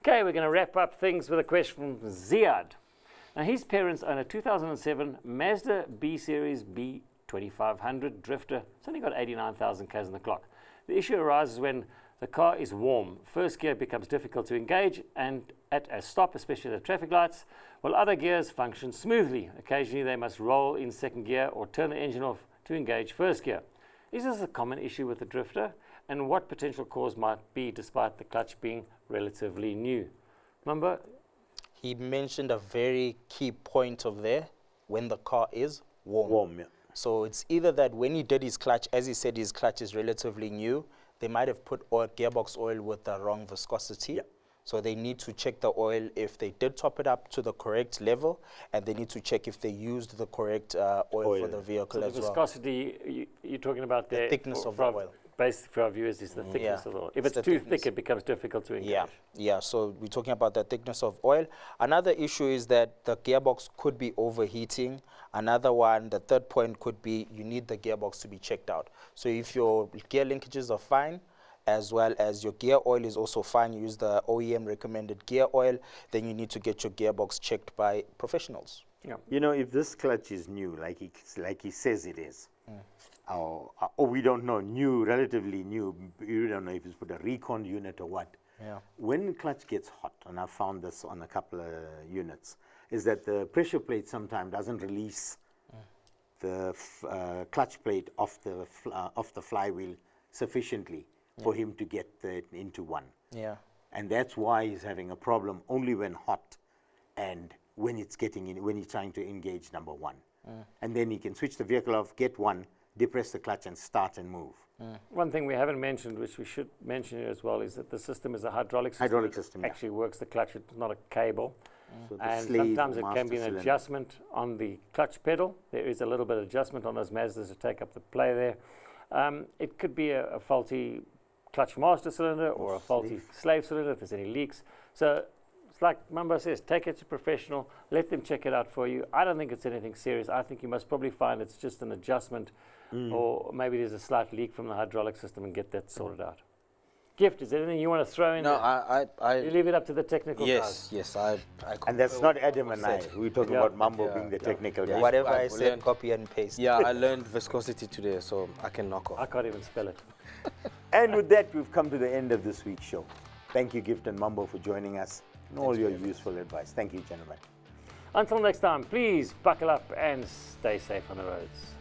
Okay, we're going to wrap up things with a question from Ziyad. Now, his parents own a 2007 Mazda B series B2500 Drifter. It's only got 89,000 k's on the clock. The issue arises when the car is warm. First gear becomes difficult to engage and at a stop, especially at the traffic lights, while other gears function smoothly. Occasionally, they must roll in second gear or turn the engine off to engage first gear. Is this a common issue with the Drifter? And what potential cause might be despite the clutch being relatively new? Mumbo? He mentioned a very key point of there, when the car is warm. Warm, yeah. So it's either that when he did his clutch, as he said, his clutch is relatively new, they might have put oil, gearbox oil with the wrong viscosity. Yeah. So they need to check the oil if they did top it up to the correct level, and they need to check if they used the correct oil for the vehicle so as the well. viscosity you're talking about there, The thickness of the oil. Basically, for our viewers, is the thickness of the oil. If it's too thick, it becomes difficult to engage. Yeah. So we're talking about the thickness of oil. Another issue is that the gearbox could be overheating. Another one, the third point could be you need the gearbox to be checked out. So if your gear linkages are fine, as well as your gear oil is also fine, you use the OEM recommended gear oil, then you need to get your gearbox checked by professionals. Yeah. You know, if this clutch is new, like he says it is, or we don't know, new, relatively new, you don't know if it's put a recon unit or what. Yeah. When the clutch gets hot, and I've found this on a couple of units, is that the pressure plate sometimes doesn't release the clutch plate off the flywheel sufficiently for him to get into one. Yeah. And that's why he's having a problem only when hot and when it's getting in, when he's trying to engage number one. And then he can switch the vehicle off, get one, depress the clutch and start and move. One thing we haven't mentioned, which we should mention here as well, is that the system is a hydraulic system. Hydraulic system, yeah. Actually works the clutch, it's not a cable. So the And sleeve, sometimes it can master be an cylinder. adjustment on the clutch pedal. There is a little bit of adjustment on those Mazdas to take up the play there. It could be a faulty clutch master cylinder or a faulty slave cylinder if there's any leaks. So it's like Mumbo says, take it to a professional, let them check it out for you. I don't think it's anything serious. I think you must probably find it's just an adjustment or maybe there's a slight leak from the hydraulic system and get that sorted out. Gift, is there anything you want to throw in No, there? You leave it up to the technical guys. Yes, I And that's not Adam and I. We're talking about Mumbo being the technical guy. Whatever I I've said, learned- copy and paste. Yeah, I learned viscosity today, so I can knock I off. can't even spell it. And with that, we've come to the end of this week's show. Thank you, Gift and Mumbo, for joining us and all your useful advice. Thank you, gentlemen. Until next time, please buckle up and stay safe on the roads.